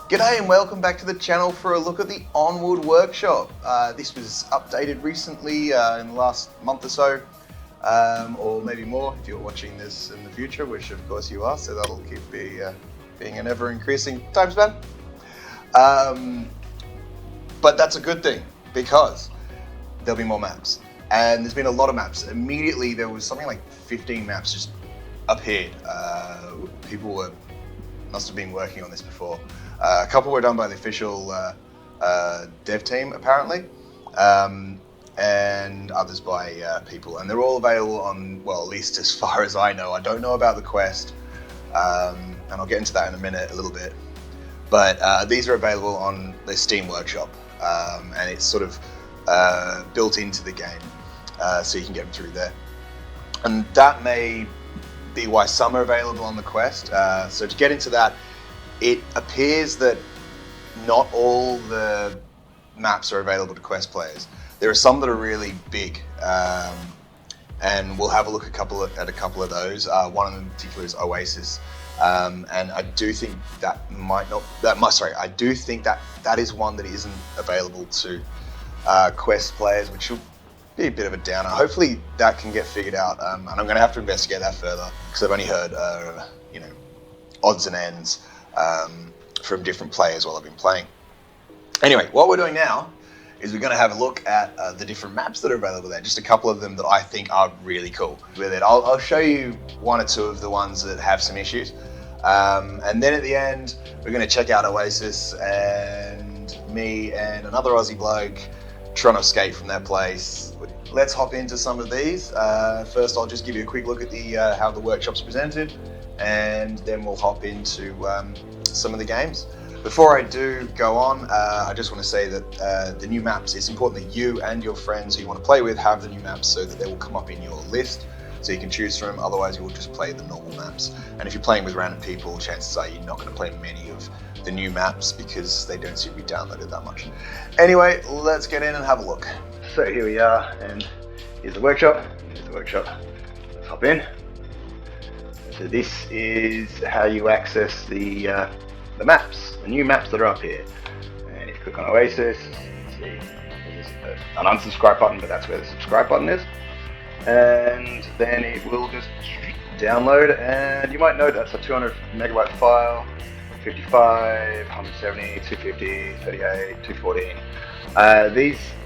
G'day and welcome back to the channel for a look at the Onward workshop. This was updated recently in the last month or so, or maybe more if you're watching this in the future, which of course you are, so that'll keep being an ever-increasing time span. But that's a good thing because there'll be more maps, and there's been a lot of maps. Immediately there was something like 15 maps just appeared. People must have been working on this before. A couple were done by the official dev team, apparently, and others by people. And they're all available on, well, at least as far as I know. I don't know about the Quest, and I'll get into that in a minute, a little bit. But these are available on the Steam workshop, and it's sort of built into the game, so you can get them through there. And that may be why some are available on the Quest. So to get into that, it appears that not all the maps are available to Quest players. There are some that are really big, and we'll have a look at a couple of those. One of them in particular is Oasis, and I do think that I do think that is one that isn't available to Quest players, which will be a bit of a downer. Hopefully that can get figured out, and I'm going to have to investigate that further because I've only heard, odds and ends from different players while I've been playing. Anyway, what we're doing now is we're going to have a look at the different maps that are available there. Just a couple of them that I think are really cool with it. I'll show you one or two of the ones that have some issues, and then at the end we're going to check out Oasis, and me and another Aussie bloke trying to escape from that place. Let's hop into some of these. First, I'll just give you a quick look at the how the workshop's presented, and then we'll hop into some of the games. Before I do go on, I just want to say that the new maps, it's important that you and your friends who you want to play with have the new maps so that they will come up in your list so you can choose from. Otherwise you will just play the normal maps. And if you're playing with random people, chances are you're not going to play many of the new maps because they don't seem to be downloaded that much. Anyway, let's get in and have a look. So here we are, and here's the workshop. Let's hop in. So this is how you access the maps, the new maps that are up here. And if you click on Oasis, see there's an unsubscribe button, but that's where the subscribe button is. And then it will just download, and you might note that's a 200 megabyte file, 55, 170, 250, 38, 214.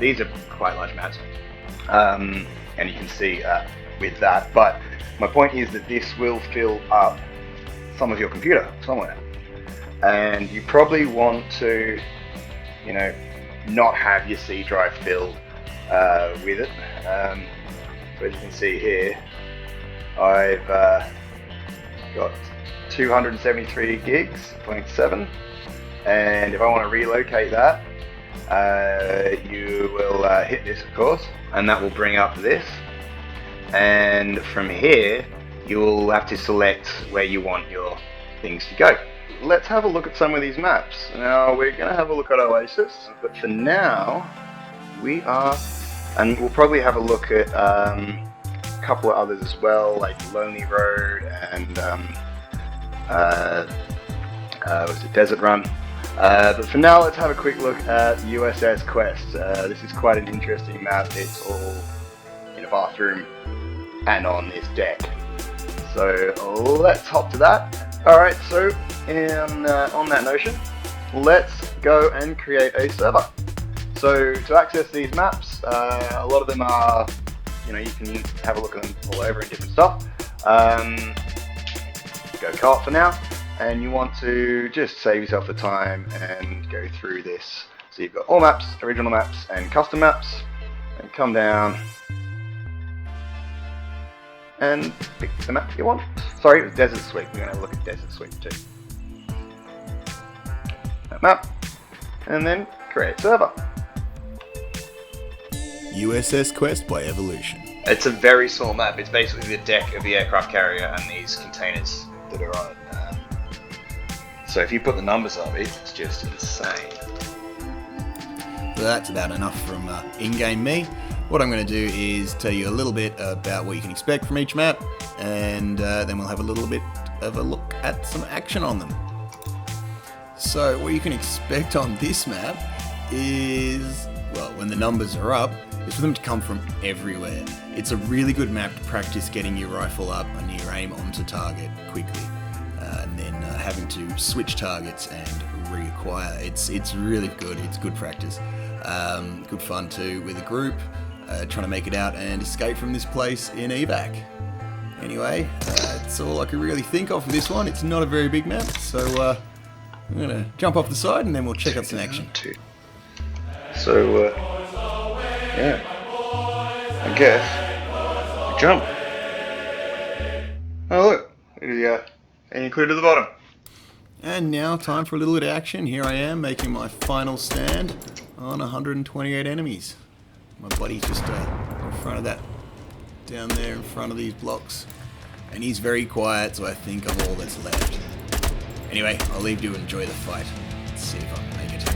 These are quite large maps, and you can see with that. But my point is that this will fill up some of your computer somewhere, and you probably want to, not have your C drive filled with it. So as you can see here, I've got 273 gigs, 0.7, and if I want to relocate that, you will hit this, of course, and that will bring up this, and from here you will have to select where you want your things to go. Let's have a look at some of these maps. Now we're going to have a look at Oasis, but for now and we'll probably have a look at a couple of others as well, like Lonely Road and was it Desert Run? But for now, let's have a quick look at USS Quest. This is quite an interesting map. It's all in a bathroom and on this deck. So let's hop to that. Alright, so on that notion, let's go and create a server. So to access these maps, a lot of them are, you can have a look at them all over in different stuff. Go co-op for now, and you want to just save yourself the time and go through this. So you've got all maps, original maps and custom maps, and come down and pick the map you want. Sorry, it was Desert Sweep. We're going to have a look at Desert Sweep too. That map, and then create server. USS Quest by Evolution. It's a very small map. It's basically the deck of the aircraft carrier and these containers that are on it. So if you put the numbers up, it's just insane. So that's about enough from in-game me. What I'm going to do is tell you a little bit about what you can expect from each map, and then we'll have a little bit of a look at some action on them. So what you can expect on this map is, well, when the numbers are up, is for them to come from everywhere. It's a really good map to practice getting your rifle up and your aim onto target quickly, and then having to switch targets and reacquire. It's really good. It's good practice. Good fun too with a group, trying to make it out and escape from this place in evac. Anyway, that's all I can really think of for this one. It's not a very big map, so I'm gonna jump off the side and then we'll check out some action. So, yeah, I guess, jump. Oh look, and you clear to the bottom. And now time for a little bit of action. Here I am making my final stand on 128 enemies. My buddy's just in front of that, down there in front of these blocks. And he's very quiet, so I think I'm all that's left. Anyway, I'll leave you to enjoy the fight. Let's see if I can make it.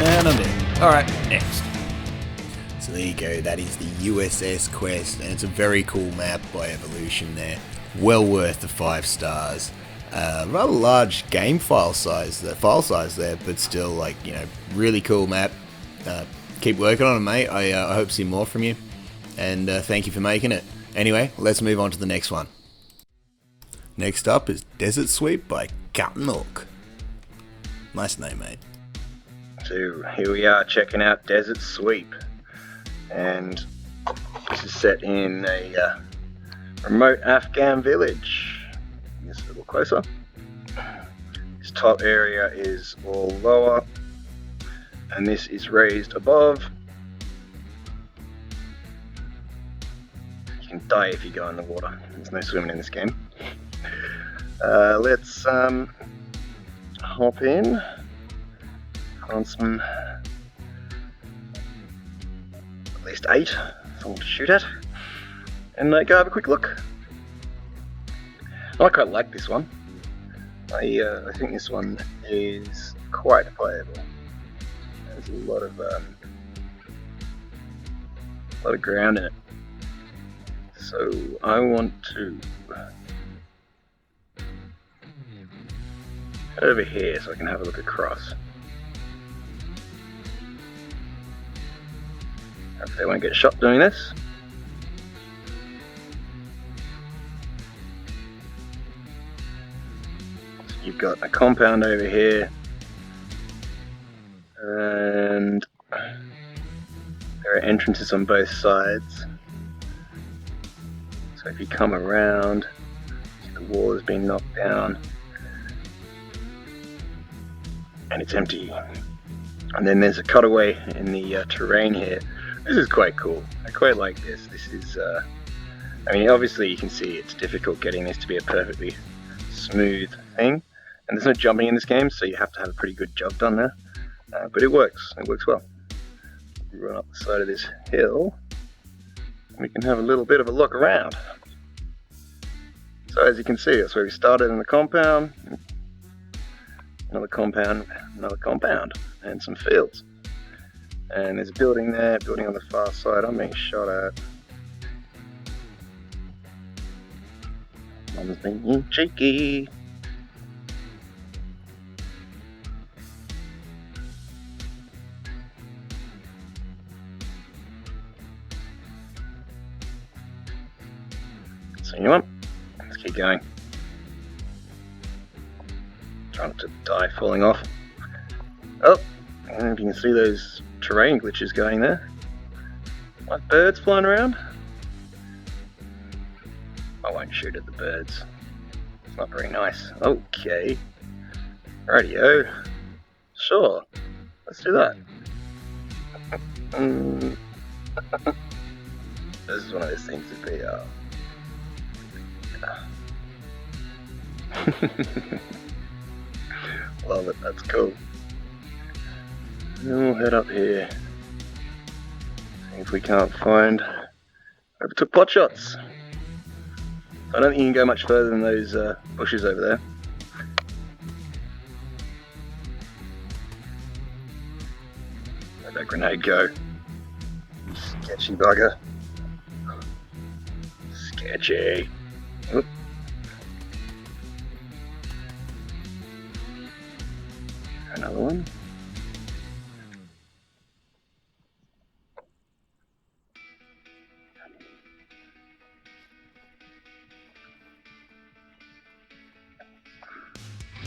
And I'm dead. Alright, next. So there you go, that is the USS Quest, and it's a very cool map by Evolution there. Well worth the 5 stars. Rather large game file size there, but still, like, you know, really cool map. Keep working on it, mate. I hope to see more from you. And thank you for making it. Anyway, let's move on to the next one. Next up is Desert Sweep by KappinHook. Nice name, mate. So here we are checking out Desert Sweep, and this is set in a remote Afghan village. Just a little closer. This top area is all lower, and this is raised above. You can die if you go in the water. There's no swimming in this game. Let's hop in on some, at least 8, something to shoot at, and go have a quick look. I quite like this one. I think this one is quite playable. There's a lot of ground in it. So I want to head over here so I can have a look across. Hopefully I won't get shot doing this. So you've got a compound over here, and there are entrances on both sides. So if you come around, the wall has been knocked down and it's empty. And then there's a cutaway in the terrain here. This is quite cool. I quite like this. This is, I mean, obviously you can see it's difficult getting this to be a perfectly smooth thing. And there's no jumping in this game, so you have to have a pretty good jump done there. But it works. It works well. We run up the side of this hill. We can have a little bit of a look around. So as you can see, that's where we started in the compound. Another compound, and some fields. And there's a building there, building on the far side I'm being shot at. Mum's being cheeky. So you know what? Let's keep going. Try not to die falling off. Oh, and you can see those terrain glitches going there. Like birds flying around. I won't shoot at the birds. It's not very nice. Okay. Rightio. Sure. Let's do that. This is one of those things that they Love it, that's cool. Then we'll head up here. See if we can't find whoever took pot shots. I don't think you can go much further than those bushes over there. Where'd that grenade go? Sketchy bugger. Sketchy. Oop. Another one.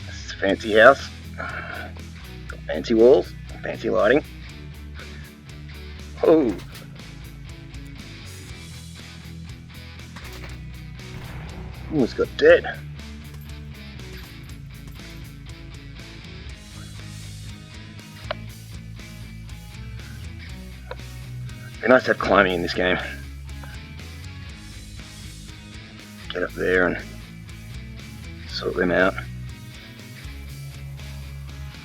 This is a fancy house. Got fancy walls, fancy lighting. Oh. Almost got dead. Be nice to have climbing in this game. Get up there and sort them out.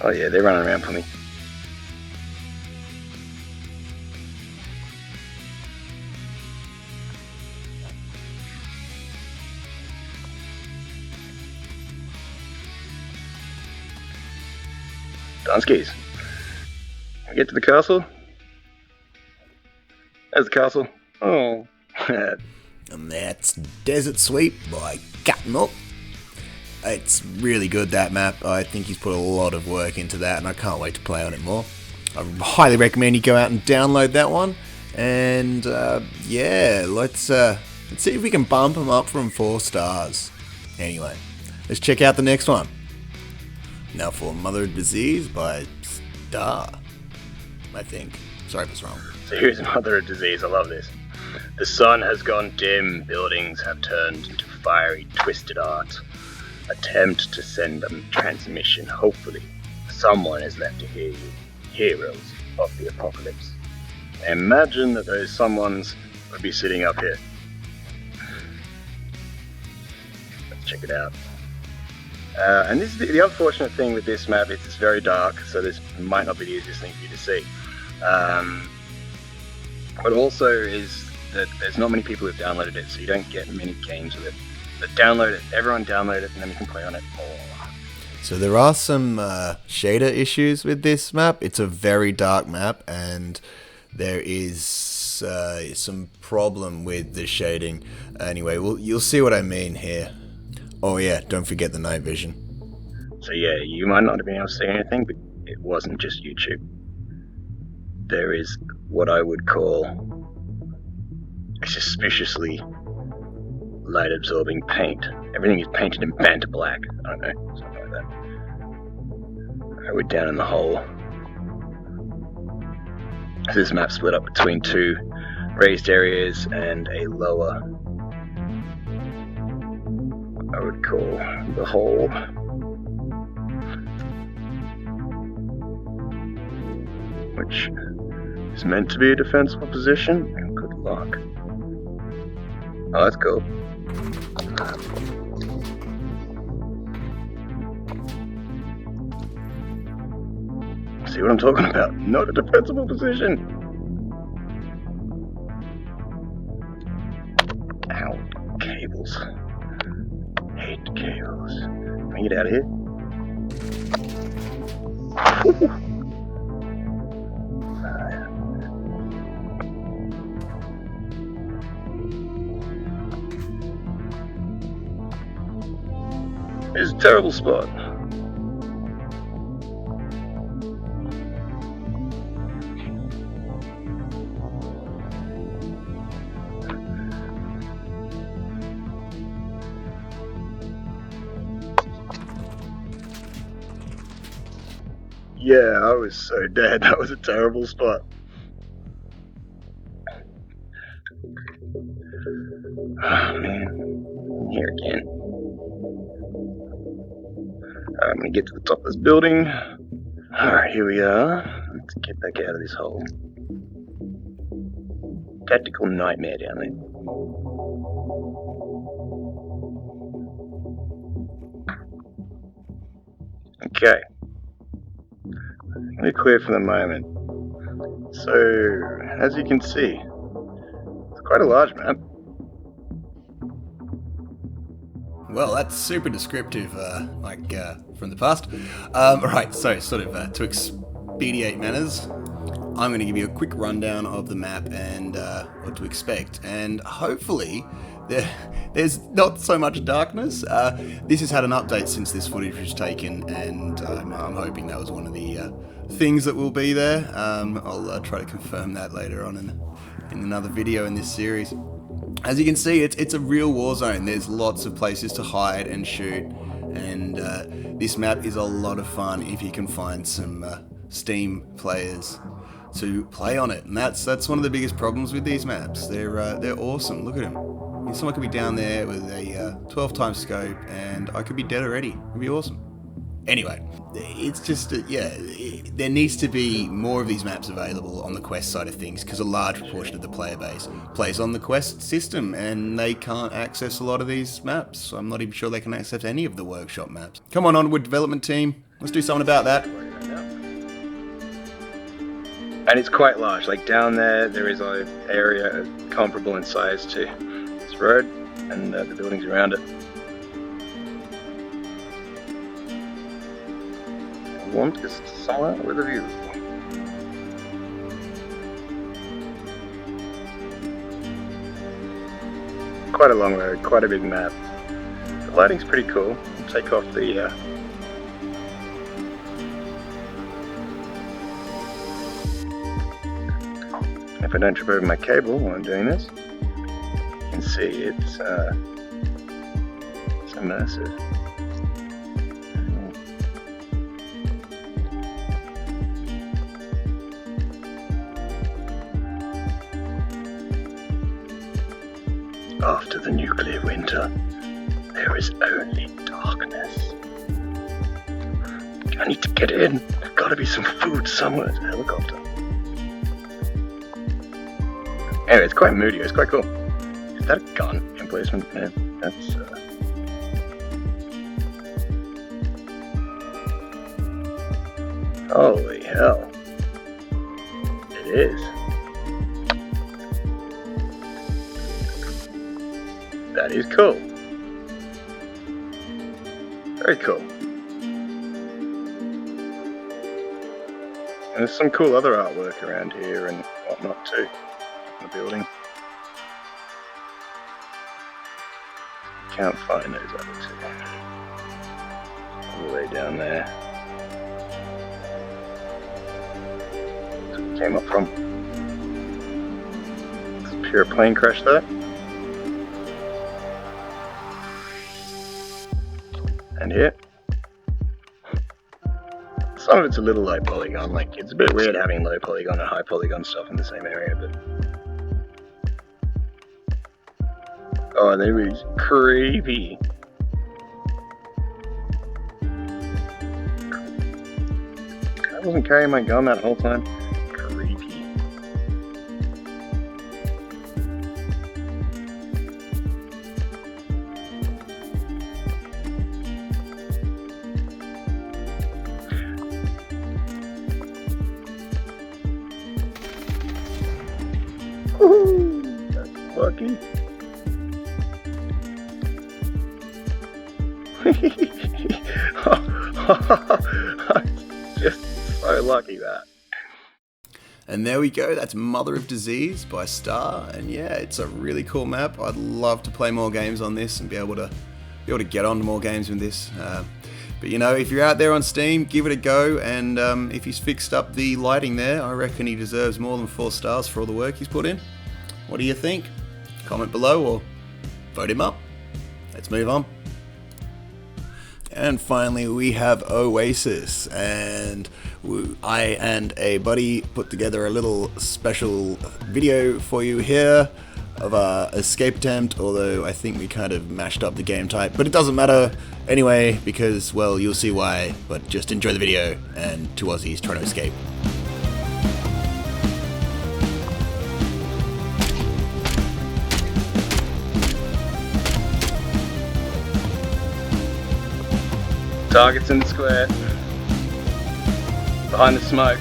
Oh yeah, they're running around for me. Dunskies. Can we get to the castle? There's the castle. Oh. And that's Desert Sweep by KappinHook. It's really good, that map. I think he's put a lot of work into that, and I can't wait to play on it more. I highly recommend you go out and download that one. And yeah, let's see if we can bump him up from 4 stars. Anyway, let's check out the next one. Now for Mother of Disease by Stahr, I think. Sorry if it's wrong. So here's Mother of Disease, I love this. The sun has gone dim, buildings have turned into fiery, twisted art. Attempt to send a transmission, hopefully. Someone is left to hear you. Heroes of the apocalypse. Imagine that those someones would be sitting up here. Let's check it out. And this is the unfortunate thing with this map, it's very dark, so this might not be the easiest thing for you to see. But also is that there's not many people who've downloaded it, so you don't get many games with it. But download it, everyone download it, and then you can play on it more. So there are some shader issues with this map. It's a very dark map, and there is some problem with the shading. Anyway, you'll see what I mean here. Oh yeah, don't forget the night vision. So yeah, you might not have been able to see anything, but it wasn't just YouTube. There is what I would call a suspiciously light-absorbing paint. Everything is painted in band black. I don't know, something like that. We're down in the hole. This map split up between 2 raised areas and a lower, I would call the hole. Which is meant to be a defensible position. And good luck. Oh, that's cool. See what I'm talking about? Not a defensible position. Ow, cables. Hate cables. Can I get out of here? It's a terrible spot. Yeah, I was so dead. That was a terrible spot. Oh man, here again. I'm gonna get to the top of this building. Alright, here we are. Let's get back out of this hole. Tactical nightmare down there. Okay. I'm gonna clear for the moment. So, as you can see, it's quite a large map. Well, that's super descriptive, from the past. Right, so sort of to expedite matters, I'm going to give you a quick rundown of the map and what to expect. And hopefully, there's not so much darkness. This has had an update since this footage was taken, and I'm hoping that was one of the things that will be there. I'll try to confirm that later on in another video in this series. As you can see, it's a real war zone. There's lots of places to hide and shoot, and this map is a lot of fun if you can find some Steam players to play on it. And that's one of the biggest problems with these maps. They're awesome. Look at them. I mean, someone could be down there with a 12 times scope, and I could be dead already. It'd be awesome. Anyway, it's just, there needs to be more of these maps available on the Quest side of things, because a large proportion of the player base plays on the Quest system, and they can't access a lot of these maps. I'm not even sure they can access any of the workshop maps. Come on, Onward development team, let's do something about that. And it's quite large. Like down there is an area comparable in size to this road and the buildings around it. Want is somewhere with a view. Quite a long road, quite a big map. The lighting's pretty cool. I'll take off the if I don't trip over my cable while I'm doing this, you can see it's immersive. After the nuclear winter, there is only darkness. I need to get in. There's gotta be some food somewhere. There's a helicopter. Anyway, it's quite moody. It's quite cool. Is that a gun emplacement? Yeah, that's holy hell. It is. That is cool. Very cool. And there's some cool other artwork around here and whatnot too. In the building. Can't find those other two. All the way down there. That's where it came up from. It's a pure plane crash there. And here, some of it's a little low polygon, like it's a bit weird having low polygon and high polygon stuff in the same area, but oh, that was creepy. I wasn't carrying my gun that whole time. Creepy. Woohoo! That's lucky. I'm just so lucky that. And there we go, that's Mother of Disease by Stahr, and yeah, it's a really cool map. I'd love to play more games on this and be able to get on to more games with this. But you know, if you're out there on Steam, give it a go, and if he's fixed up the lighting there, I reckon he deserves more than 4 stars for all the work he's put in. What do you think? Comment below or vote him up. Let's move on. And finally we have Oasis, and I and a buddy put together a little special video for you here of our escape attempt, although I think we kind of mashed up the game type, but it doesn't matter anyway, because, well, you'll see why, but just enjoy the video, and two Aussies trying to escape. Target's in the square. Behind the smoke.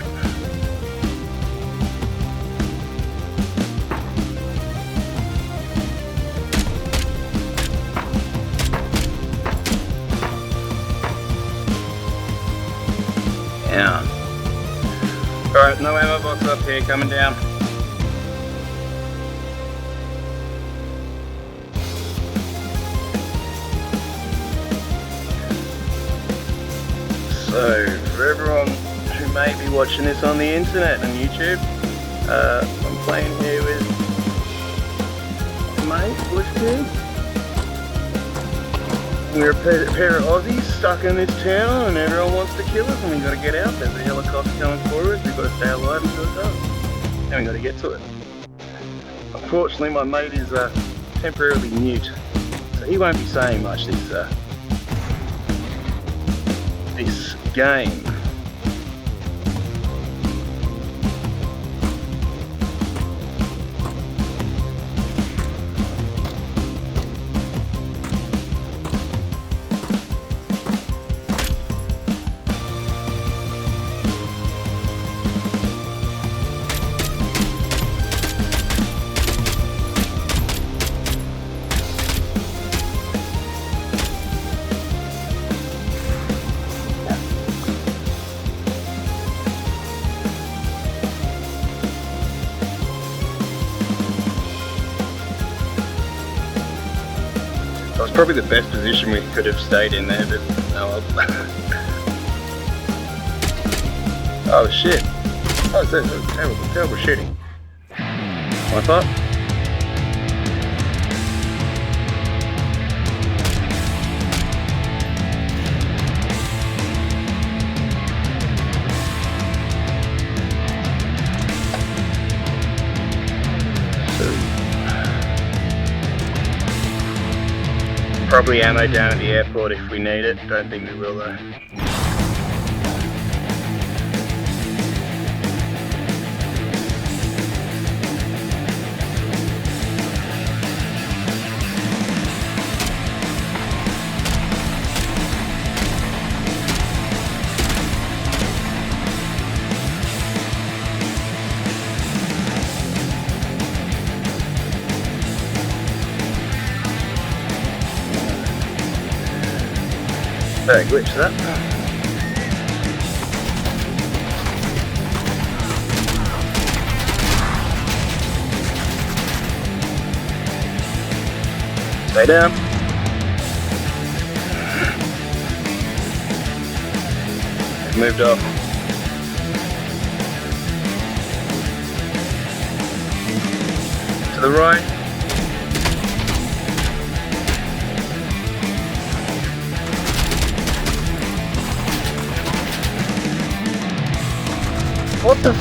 Yeah. Alright, no ammo box up here, coming down. So, for everyone who may be watching this on the internet and YouTube, I'm playing here with my mate, Bush Kid. We're a pair of Aussies stuck in this town and everyone wants to kill us and we've got to get out. There's a helicopter coming for us, we've got to stay alive until it does. And we've got to get to it. Unfortunately, my mate is temporarily mute, so he won't be saying much this game. That was probably the best position we could have stayed in there, but no. Oh shit! Oh, that's terrible shooting. My fault. Probably ammo down at the airport if we need it. Don't think we will though. Very glitch that. Stay down. It's moved off. To the right. What the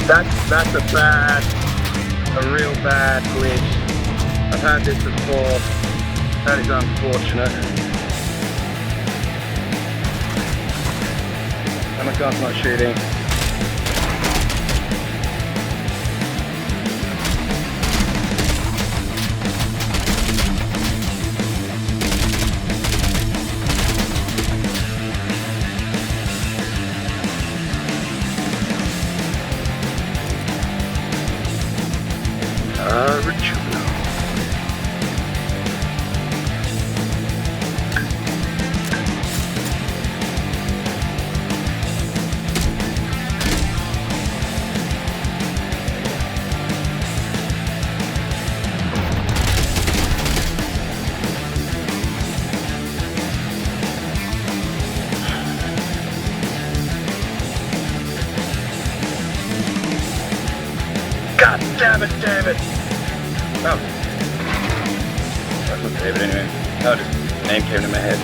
that's a real bad glitch. I've had this before. That is unfortunate. And my gun's not shooting. God damn it! Oh. That's not David anyway. Oh, just name came to my head.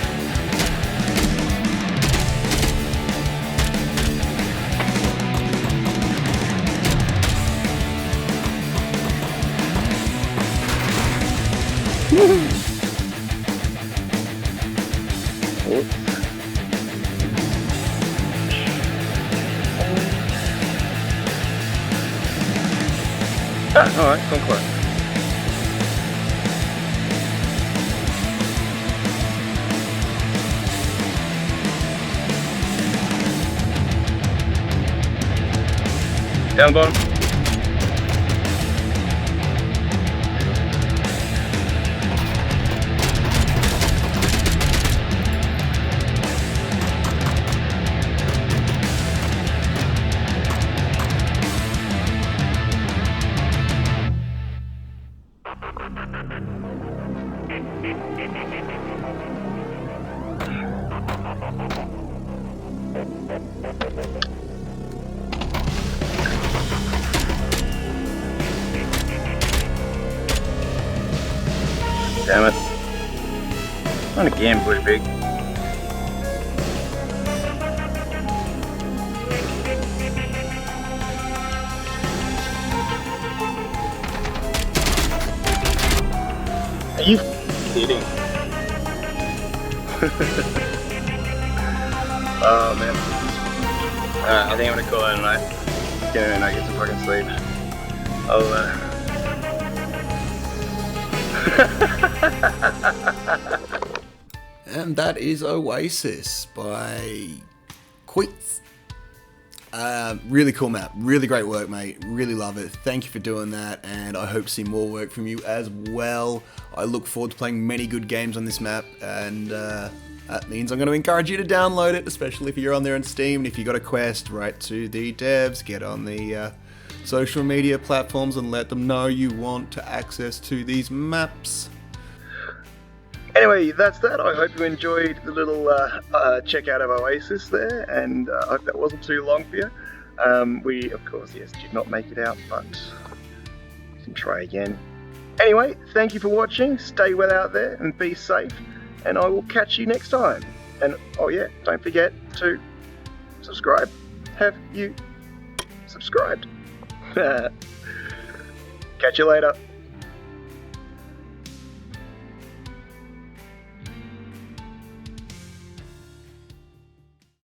Alright, conquer. Down the bottom. Damn it. Not again, Blue Big. Are you kidding? Oh man. Alright, I think I'm gonna call it a night. Get in and I get some fucking sleep. And that is Oasis by Koiz. Really cool map. Really great work, mate. Really love it. Thank you for doing that, and I hope to see more work from you as well. I look forward to playing many good games on this map, and that means I'm going to encourage you to download it, especially if you're on there on Steam. And if you got a quest, write to the devs, get on the social media platforms and let them know you want to access to these maps. Anyway, that's that. I hope you enjoyed the little check out of Oasis there, and I hope that wasn't too long for you. We, of course, yes, did not make it out, but we can try again. Anyway, thank you for watching. Stay well out there and be safe, and I will catch you next time. And, oh yeah, don't forget to subscribe. Have you subscribed? Catch you later.